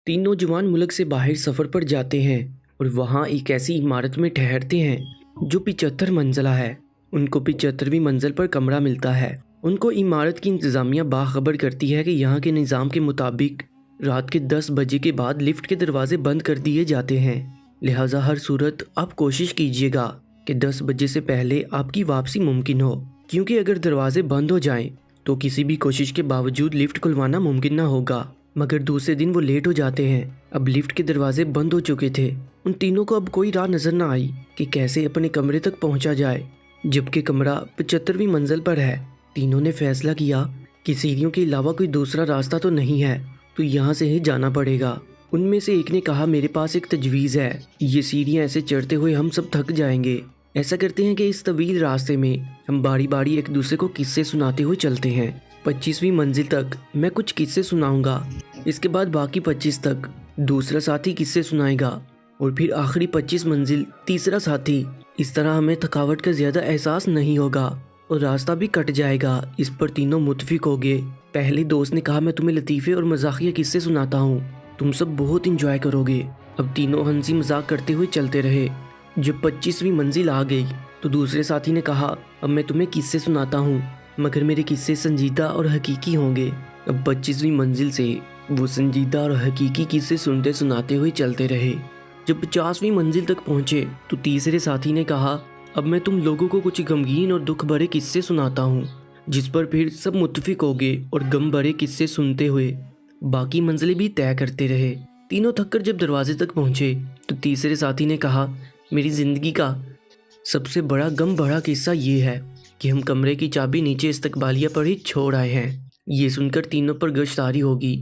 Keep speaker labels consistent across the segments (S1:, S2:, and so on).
S1: तीन नौजवान मुल्क से बाहर सफ़र पर जाते हैं और वहाँ एक ऐसी इमारत में ठहरते हैं जो 75 मंजिला है। उनको 75वीं मंजिल पर कमरा मिलता है। उनको इमारत की इंतज़ामिया बाखबर करती है कि यहाँ के निज़ाम के मुताबिक रात के 10 बजे के बाद लिफ्ट के दरवाजे बंद कर दिए जाते हैं। लिहाजा हर सूरत आप कोशिश कीजिएगा कि 10 बजे से पहले आपकी वापसी मुमकिन हो, क्योंकि अगर दरवाजे बंद हो जाएं तो किसी भी कोशिश के बावजूद लिफ्ट खुलवाना मुमकिन ना होगा। मगर दूसरे दिन वो लेट हो जाते हैं। अब लिफ्ट के दरवाजे बंद हो चुके थे। उन तीनों को अब कोई राह नजर ना आई कि कैसे अपने कमरे तक पहुंचा जाए, जबकि कमरा 75वीं मंजिल पर है। तीनों ने फैसला किया कि सीढ़ियों के अलावा कोई दूसरा रास्ता तो नहीं है, तो यहाँ से ही जाना पड़ेगा। उनमें से एक ने कहा, मेरे पास एक तजवीज़ है, ये सीढ़ियाँ ऐसे चढ़ते हुए हम सब थक जाएंगे। ऐसा करते हैं कि इस तवील रास्ते में हम बारी बारी एक दूसरे को किस्से सुनाते हुए चलते हैं। 25वीं मंजिल तक मैं कुछ किस्से सुनाऊंगा, इसके बाद बाकी 25 तक दूसरा साथी किस्से सुनाएगा और फिर आखिरी 25 मंजिल तीसरा साथी। इस तरह हमें थकावट का ज़्यादा एहसास नहीं होगा और रास्ता भी कट जाएगा। इस पर तीनों मुत्फिक हो गए। पहले दोस्त ने कहा, मैं तुम्हें लतीफ़े और मजाकिया किस्से सुनाता हूँ, तुम सब बहुत इंजॉय करोगे। अब तीनों हंसी मजाक करते हुए चलते रहे। जब 25वीं मंजिल आ गई तो दूसरे साथी ने कहा, अब मैं तुम्हें किस्से सुनाता हूँ, मगर मेरे किस्से संजीदा और हकीकी होंगे। अब 25वीं मंजिल से वो संजीदा और हकीकी किस्से सुनते सुनाते हुए चलते रहे। जब 50वीं मंजिल तक पहुँचे तो तीसरे साथी ने कहा, अब मैं तुम लोगों को कुछ गमगीन और दुख भरे किस्से सुनाता हूँ। जिस पर फिर सब मुत्तफिक हो गए और गम भरे किस्से सुनते हुए बाकी मंजिलें भी तय करते रहे। तीनों थककर जब दरवाजे तक पहुँचे तो तीसरे साथी ने कहा, मेरी ज़िंदगी का सबसे बड़ा गम भरा किस्सा ये है कि हम कमरे की चाबी नीचे इस्तकबालिया पर ही छोड़ आए हैं। ये सुनकर तीनों पर गश्तारी होगी।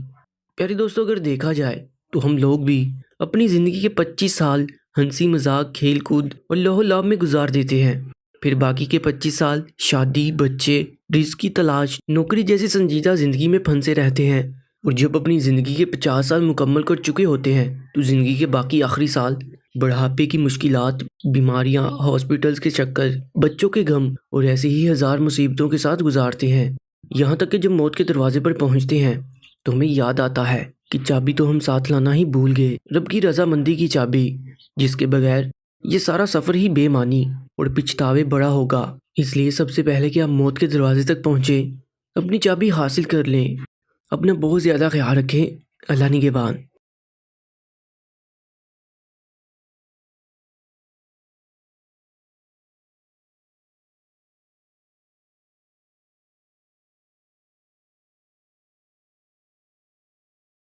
S1: प्यारे दोस्तों, अगर देखा जाए तो हम लोग भी अपनी ज़िंदगी के 25 साल हंसी मजाक, खेल कूद और लहू लाभ में गुजार देते हैं। फिर बाकी के 25 साल शादी, बच्चे, रिज़्क की तलाश, नौकरी जैसी संजीदा ज़िंदगी में फंसे रहते हैं। और जब अपनी ज़िंदगी के 50 साल मुकम्मल कर चुके होते हैं तो ज़िंदगी के बाकी आखिरी साल बुढ़ापे की मुश्किलात, बीमारियां, हॉस्पिटल्स के चक्कर, बच्चों के गम और ऐसे ही हज़ार मुसीबतों के साथ गुजारते हैं। यहाँ तक कि जब मौत के दरवाजे पर पहुँचते हैं तो हमें याद आता है कि चाबी तो हम साथ लाना ही भूल गए, रब की रजामंदी की चाबी, जिसके बगैर ये सारा सफ़र ही बेमानी और पछतावे बड़ा होगा। इसलिए सबसे पहले कि आप मौत के दरवाजे तक पहुँचे, अपनी चाबी हासिल कर लें। अपना बहुत ज़्यादा ख्याल रखें। अल्लाह निगहबान।